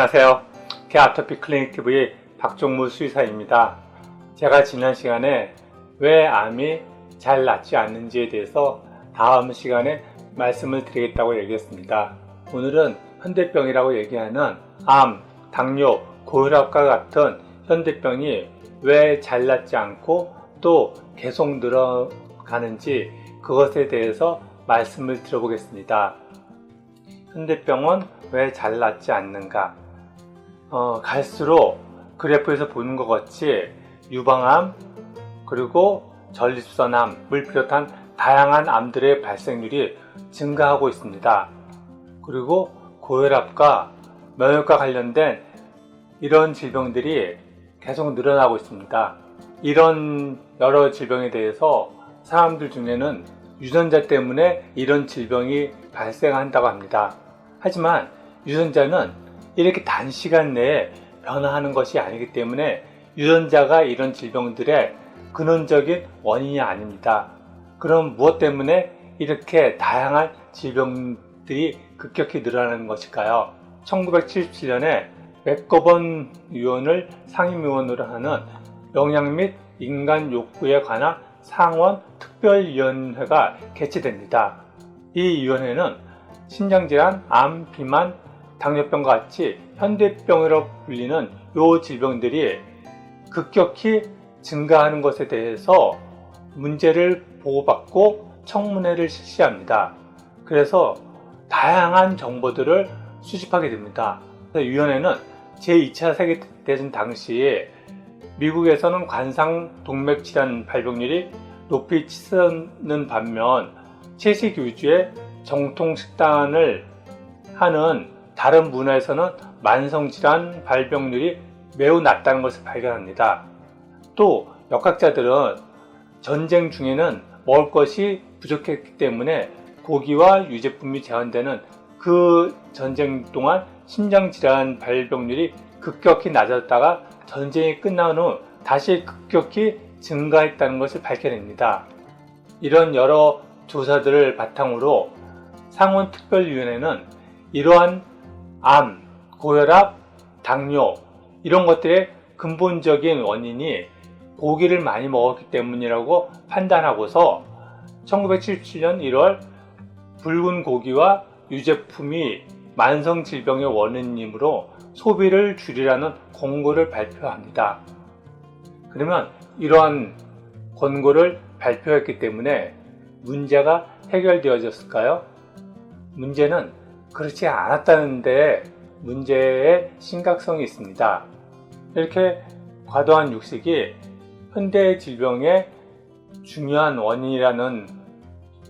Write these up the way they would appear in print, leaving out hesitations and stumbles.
안녕하세요. 개아토피 클리닉TV의 박종무 수의사입니다. 제가 지난 시간에 왜 암이 잘 낫지 않는지에 대해서 다음 시간에 말씀을 드리겠다고 얘기했습니다. 오늘은 현대병이라고 얘기하는 암, 당뇨, 고혈압과 같은 현대병이 왜 잘 낫지 않고 또 계속 늘어가는지 그것에 대해서 말씀을 드려보겠습니다. 현대병은 왜 잘 낫지 않는가? 갈수록 그래프에서 보는 것 같이 유방암 그리고 전립선암을 비롯한 다양한 암들의 발생률이 증가하고 있습니다. 그리고 고혈압과 면역과 관련된 이런 질병들이 계속 늘어나고 있습니다. 이런 여러 질병에 대해서 사람들 중에는 유전자 때문에 이런 질병이 발생한다고 합니다. 하지만 유전자는 이렇게 단시간 내에 변화하는 것이 아니기 때문에 유전자가 이런 질병들의 근원적인 원인이 아닙니다. 그럼 무엇 때문에 이렇게 다양한 질병들이 급격히 늘어나는 것일까요? 1977년에 맥거번 위원을 상임위원으로 하는 영양 및 인간 욕구에 관한 상원 특별위원회가 개최됩니다. 이 위원회는 신장질환, 암, 비만, 당뇨병과 같이 현대병으로 불리는 이 질병들이 급격히 증가하는 것에 대해서 문제를 보고받고 청문회를 실시합니다. 그래서 다양한 정보들을 수집하게 됩니다. 위원회는 제2차 세계대전 당시에 미국에서는 관상동맥질환 발병률이 높이 치솟는 반면 채식 위주의 정통 식단을 하는 다른 문화에서는 만성질환 발병률이 매우 낮다는 것을 발견합니다. 또 역학자들은 전쟁 중에는 먹을 것이 부족했기 때문에 고기와 유제품이 제한되는 그 전쟁 동안 심장질환 발병률이 급격히 낮았다가 전쟁이 끝난 후 다시 급격히 증가했다는 것을 밝혀냅니다. 이런 여러 조사들을 바탕으로 상원특별위원회는 이러한 암, 고혈압, 당뇨 이런 것들의 근본적인 원인이 고기를 많이 먹었기 때문이라고 판단하고서 1977년 1월 붉은 고기와 유제품이 만성질병의 원인이므로 소비를 줄이라는 권고를 발표합니다. 그러면 이러한 권고를 발표했기 때문에 문제가 해결되어졌을까요? 문제는 그렇지 않았다는 데 문제의 심각성이 있습니다. 이렇게 과도한 육식이 현대 질병의 중요한 원인이라는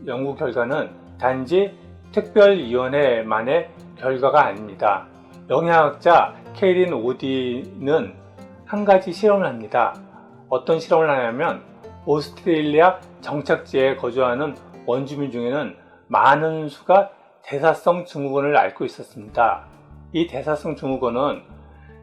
연구 결과는 단지 특별위원회만의 결과가 아닙니다. 영양학자 케이린 오디는 한 가지 실험을 합니다. 어떤 실험을 하냐면 오스트레일리아 정착지에 거주하는 원주민 중에는 많은 수가 대사성 증후군을 앓고 있었습니다. 이 대사성 증후군은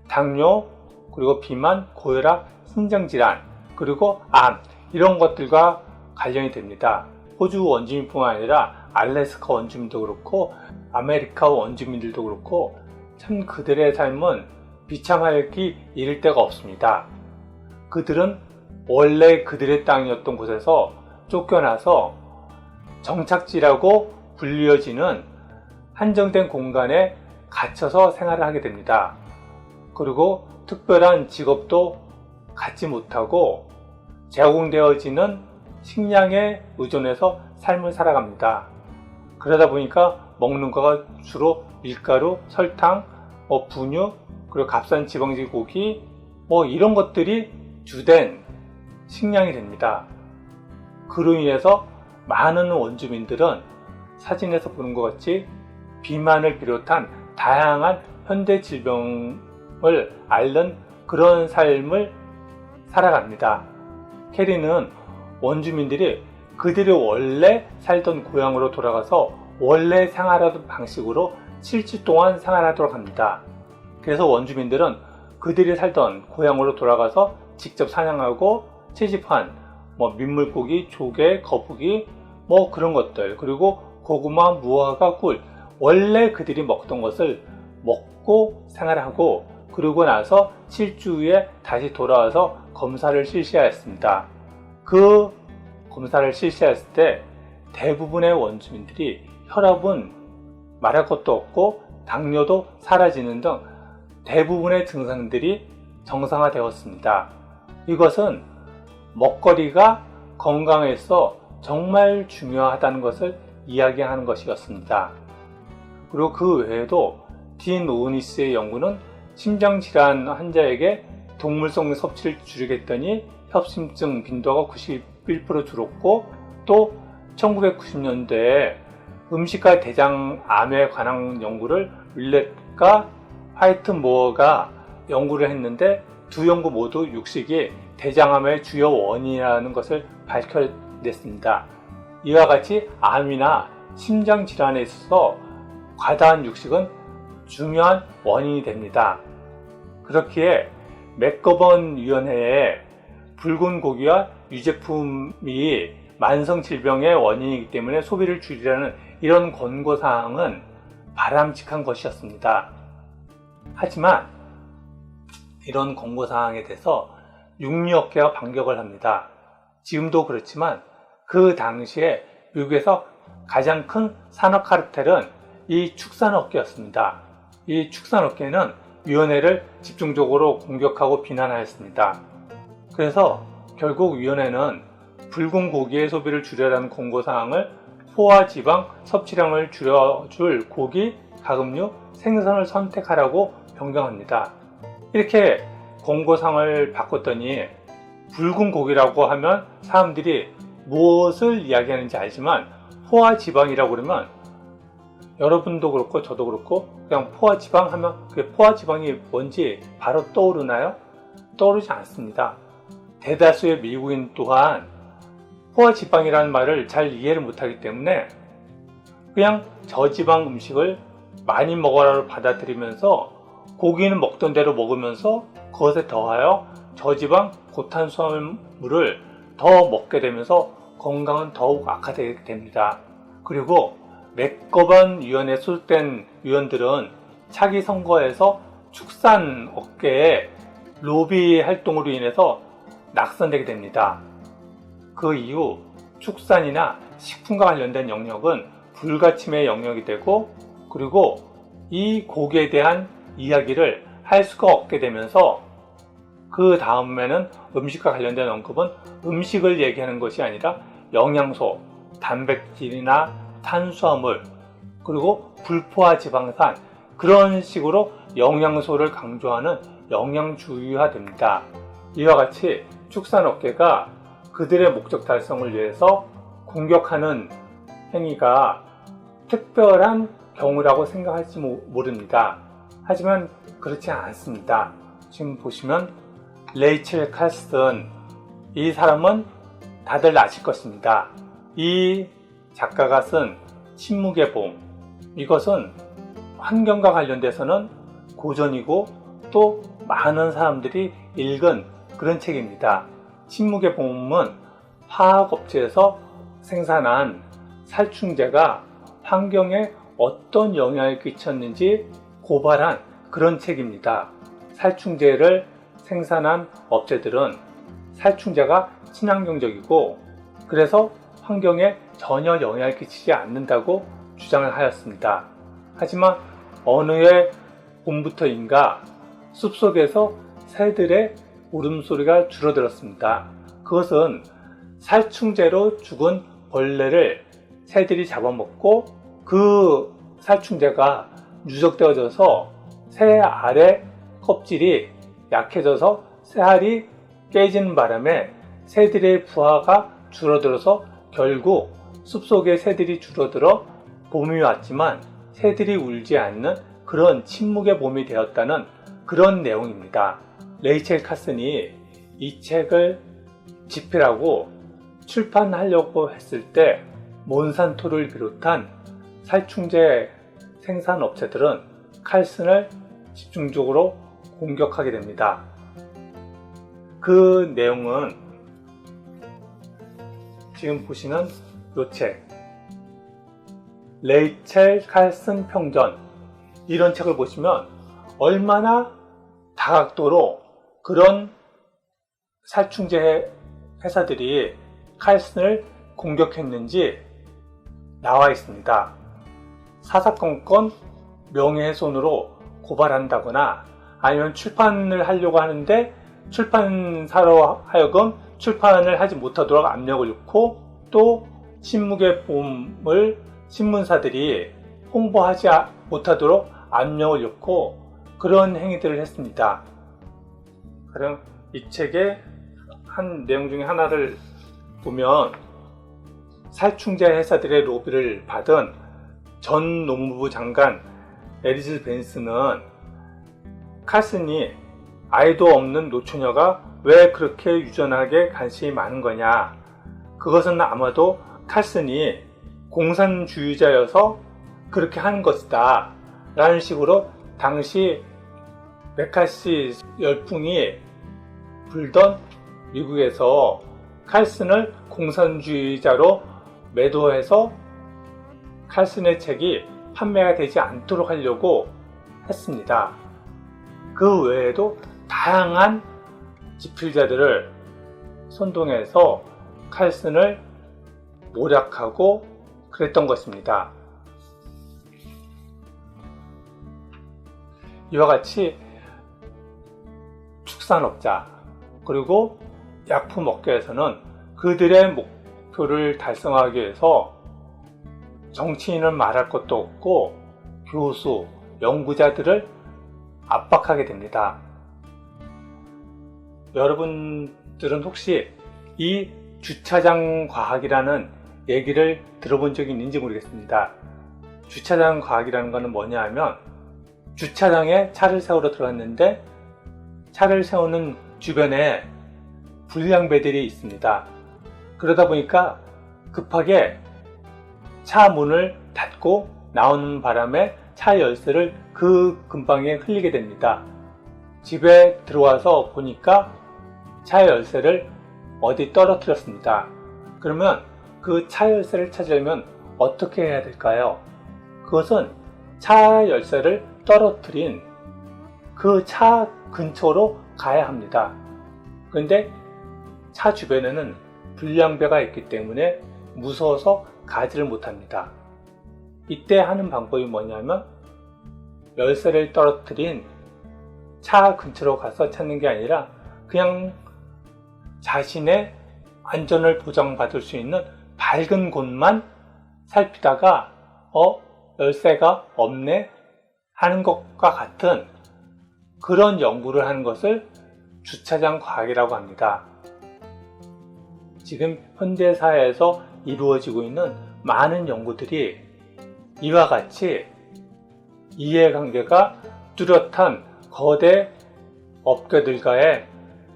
당뇨, 그리고 비만, 고혈압, 신장질환, 그리고 암 이런 것들과 관련이 됩니다. 호주 원주민뿐만 아니라 알래스카 원주민도 그렇고 아메리카 원주민들도 그렇고 참 그들의 삶은 비참하기 이를 데가 없습니다. 그들은 원래 그들의 땅이었던 곳에서 쫓겨나서 정착지라고 불리어지는 한정된 공간에 갇혀서 생활을 하게 됩니다. 그리고 특별한 직업도 갖지 못하고 제공되어지는 식량에 의존해서 삶을 살아갑니다. 그러다 보니까 먹는 거가 주로 밀가루, 설탕, 분유, 그리고 값싼 지방지 고기 이런 것들이 주된 식량이 됩니다. 그로 인해서 많은 원주민들은 사진에서 보는 것 같이 비만을 비롯한 다양한 현대 질병을 앓는 그런 삶을 살아갑니다. 캐리는 원주민들이 그들이 원래 살던 고향으로 돌아가서 원래 생활하던 방식으로 7주 동안 생활하도록 합니다. 그래서 원주민들은 그들이 살던 고향으로 돌아가서 직접 사냥하고 채집한 민물고기, 조개, 거북이 그런 것들 그리고 고구마, 무화과, 꿀 원래 그들이 먹던 것을 먹고 먹고 생활하고 그러고 나서 7주 후에 다시 돌아와서 검사를 실시하였습니다. 그 검사를 실시했을 때 대부분의 원주민들이 혈압은 말할 것도 없고 당뇨도 사라지는 등 대부분의 증상들이 정상화되었습니다. 이것은 먹거리가 건강에서 정말 중요하다는 것을 이야기하는 것이었습니다. 그리고 그 외에도 딘 오니스의 연구는 심장질환 환자에게 동물성 섭취를 줄이겠더니 협심증 빈도가 91% 줄었고, 또 1990년대에 음식과 대장암에 관한 연구를 윌렛과 화이트모어가 연구를 했는데 두 연구 모두 육식이 대장암의 주요 원인이라는 것을 밝혀냈습니다. 이와 같이 암이나 심장질환에 있어서 과다한 육식은 중요한 원인이 됩니다. 그렇기에 맥거번 위원회의 붉은 고기와 유제품이 만성질병의 원인이기 때문에 소비를 줄이라는 이런 권고사항은 바람직한 것이었습니다. 하지만 이런 권고사항에 대해서 육류업계가 반격을 합니다. 지금도 그렇지만 그 당시에 미국에서 가장 큰 산업 카르텔은 이 축산업계였습니다. 이 축산업계는 위원회를 집중적으로 공격하고 비난하였습니다. 그래서 결국 위원회는 붉은 고기의 소비를 줄여라는 권고사항을 포화 지방 섭취량을 줄여줄 고기, 가금류, 생선을 선택하라고 변경합니다. 이렇게 권고사항을 바꿨더니 붉은 고기라고 하면 사람들이 무엇을 이야기하는지 알지만 포화 지방이라고 그러면 여러분도 그렇고 저도 그렇고 그냥 포화 지방 하면 그 포화 지방이 뭔지 바로 떠오르나요? 떠오르지 않습니다. 대다수의 미국인 또한 포화 지방이라는 말을 잘 이해를 못하기 때문에 그냥 저지방 음식을 많이 먹어라로 받아들이면서 고기는 먹던 대로 먹으면서 그것에 더하여 저지방 고탄수화물을 더 먹게 되면서 건강은 더욱 악화되게 됩니다. 그리고 맥거번 위원회에 소속된 위원들은 차기 선거에서 축산 업계의 로비 활동으로 인해서 낙선되게 됩니다. 그 이후 축산이나 식품과 관련된 영역은 불가침의 영역이 되고, 그리고 이 고기에 대한 이야기를 할 수가 없게 되면서 그 다음에는 음식과 관련된 언급은 음식을 얘기하는 것이 아니라 영양소, 단백질이나 탄수화물, 그리고 불포화 지방산, 그런 식으로 영양소를 강조하는 영양주의화됩니다. 이와 같이 축산업계가 그들의 목적 달성을 위해서 공격하는 행위가 특별한 경우라고 생각할지 모릅니다. 하지만 그렇지 않습니다. 지금 보시면 레이첼 칼슨, 이 사람은 다들 아실 것입니다. 이 작가가 쓴 침묵의 봄, 이것은 환경과 관련돼서는 고전이고 또 많은 사람들이 읽은 그런 책입니다. 침묵의 봄은 화학업체에서 생산한 살충제가 환경에 어떤 영향을 끼쳤는지 고발한 그런 책입니다. 살충제를 생산한 업체들은 살충제가 친환경적이고 그래서 환경에 전혀 영향을 끼치지 않는다고 주장을 하였습니다. 하지만 어느 해 봄부터인가 숲속에서 새들의 울음소리가 줄어들었습니다. 그것은 살충제로 죽은 벌레를 새들이 잡아먹고 그 살충제가 누적되어져서 새 알의 껍질이 약해져서 새알이 깨지는 바람에 새들의 부하가 줄어들어서 결국 숲속에 새들이 줄어들어 봄이 왔지만 새들이 울지 않는 그런 침묵의 봄이 되었다는 그런 내용입니다. 레이첼 카슨이 이 책을 집필하고 출판하려고 했을 때 몬산토를 비롯한 살충제 생산업체들은 칼슨을 집중적으로 공격하게 됩니다. 그 내용은 지금 보시는 이 책, 레이첼 칼슨 평전, 이런 책을 보시면 얼마나 다각도로 그런 살충제 회사들이 칼슨을 공격했는지 나와 있습니다. 사사건건 명예훼손으로 고발한다거나 아니면 출판을 하려고 하는데 출판사로 하여금 출판을 하지 못하도록 압력을 넣고 또 신문계 보험을 신문사들이 홍보하지 못하도록 압력을 넣고 그런 행위들을 했습니다. 그럼 이 책의 한 내용 중에 하나를 보면 살충제 회사들의 로비를 받은 전 농무부 장관 에리즈 벤스는 칼슨이 아이도 없는 노처녀가 왜 그렇게 유전하게 관심이 많은 거냐, 그것은 아마도 칼슨이 공산주의자여서 그렇게 하는 것이다 라는 식으로 당시 메카시 열풍이 불던 미국에서 칼슨을 공산주의자로 매도해서 칼슨의 책이 판매가 되지 않도록 하려고 했습니다. 그 외에도 다양한 지필자들을 선동해서 칼슨을 모략하고 그랬던 것입니다. 이와 같이 축산업자 그리고 약품업계에서는 그들의 목표를 달성하기 위해서 정치인은 말할 것도 없고 교수, 연구자들을 압박하게 됩니다. 여러분들은 혹시 이 주차장 과학이라는 얘기를 들어본 적이 있는지 모르겠습니다. 주차장 과학이라는 것은 뭐냐 하면 주차장에 차를 세우러 들어갔는데 차를 세우는 주변에 불량배들이 있습니다. 그러다 보니까 급하게 차 문을 닫고 나오는 바람에 차 열쇠를 그 근방에 흘리게 됩니다. 집에 들어와서 보니까 차 열쇠를 어디 떨어뜨렸습니다. 그러면 그 차 열쇠를 찾으려면 어떻게 해야 될까요? 그것은 차 열쇠를 떨어뜨린 그 차 근처로 가야 합니다. 그런데 차 주변에는 불량배가 있기 때문에 무서워서 가지를 못합니다. 이때 하는 방법이 뭐냐면 열쇠를 떨어뜨린 차 근처로 가서 찾는 게 아니라 그냥 자신의 안전을 보장받을 수 있는 밝은 곳만 살피다가 열쇠가 없네 하는 것과 같은 그런 연구를 하는 것을 주차장 과학이라고 합니다. 지금 현대사회에서 이루어지고 있는 많은 연구들이 이와 같이 이해관계가 뚜렷한 거대 업계들과의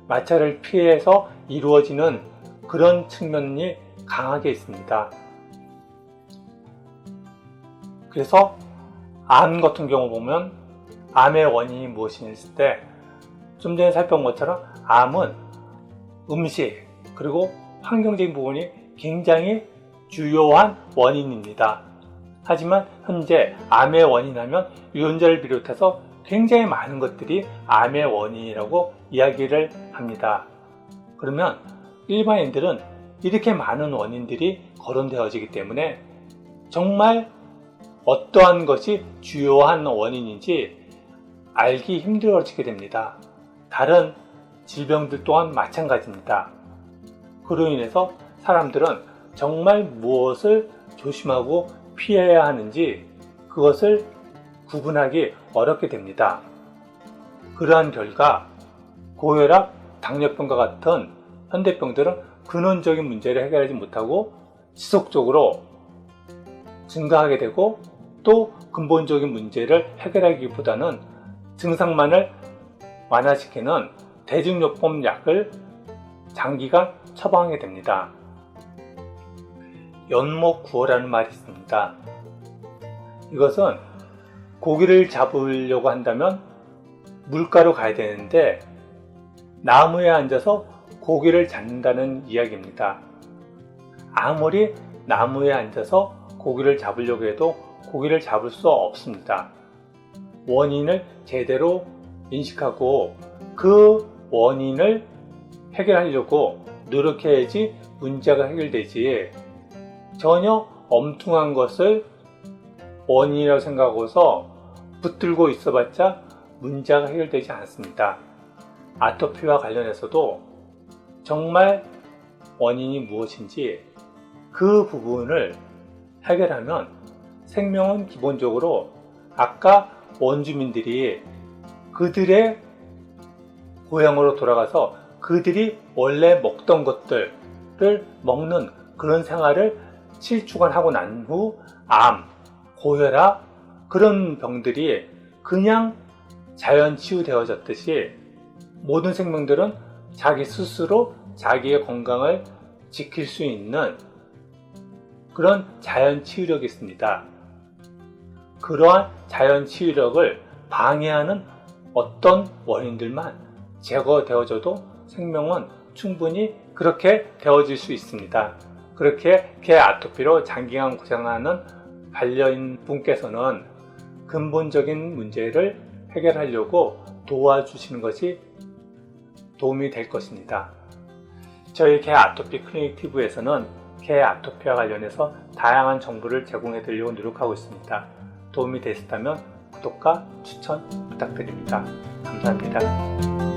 마찰을 피해서 이루어지는 그런 측면이 강하게 있습니다. 그래서 암 같은 경우 보면 암의 원인이 무엇이냐 했을 때 좀 전에 살펴본 것처럼 암은 음식 그리고 환경적인 부분이 굉장히 주요한 원인입니다. 하지만 현재 암의 원인하면 유전자를 비롯해서 굉장히 많은 것들이 암의 원인이라고 이야기를 합니다. 그러면 일반인들은 이렇게 많은 원인들이 거론되어지기 때문에 정말 어떠한 것이 주요한 원인인지 알기 힘들어지게 됩니다. 다른 질병들 또한 마찬가지입니다. 그로 인해서 사람들은 정말 무엇을 조심하고 피해야 하는지 그것을 구분하기 어렵게 됩니다. 그러한 결과 고혈압, 당뇨병과 같은 현대병들은 근원적인 문제를 해결하지 못하고 지속적으로 증가하게 되고 또 근본적인 문제를 해결하기보다는 증상만을 완화시키는 대증요법 약을 장기간 처방하게 됩니다. 연목구어라는 말이 있습니다. 이것은 고기를 잡으려고 한다면 물가로 가야 되는데 나무에 앉아서 고기를 잡는다는 이야기입니다. 아무리 나무에 앉아서 고기를 잡으려고 해도 고기를 잡을 수 없습니다. 원인을 제대로 인식하고 그 원인을 해결하려고 노력해야지 문제가 해결되지, 전혀 엉뚱한 것을 원인이라고 생각하고서 붙들고 있어봤자 문제가 해결되지 않습니다. 아토피와 관련해서도 정말 원인이 무엇인지 그 부분을 해결하면 생명은 기본적으로 아까 원주민들이 그들의 고향으로 돌아가서 그들이 원래 먹던 것들을 먹는 그런 생활을 7주간 하고 난 후 암, 고혈압 그런 병들이 그냥 자연 치유되어졌듯이 모든 생명들은 자기 스스로 자기의 건강을 지킬 수 있는 그런 자연 치유력이 있습니다. 그러한 자연 치유력을 방해하는 어떤 원인들만 제거되어져도 생명은 충분히 그렇게 되어질 수 있습니다. 그렇게 개 아토피로 장기간 고생하는 반려인 분께서는 근본적인 문제를 해결하려고 도와주시는 것이 도움이 될 것입니다. 저희 개 아토피 클리닉 TV에서는 개 아토피와 관련해서 다양한 정보를 제공해 드리려고 노력하고 있습니다. 도움이 되셨다면 구독과 추천 부탁드립니다. 감사합니다.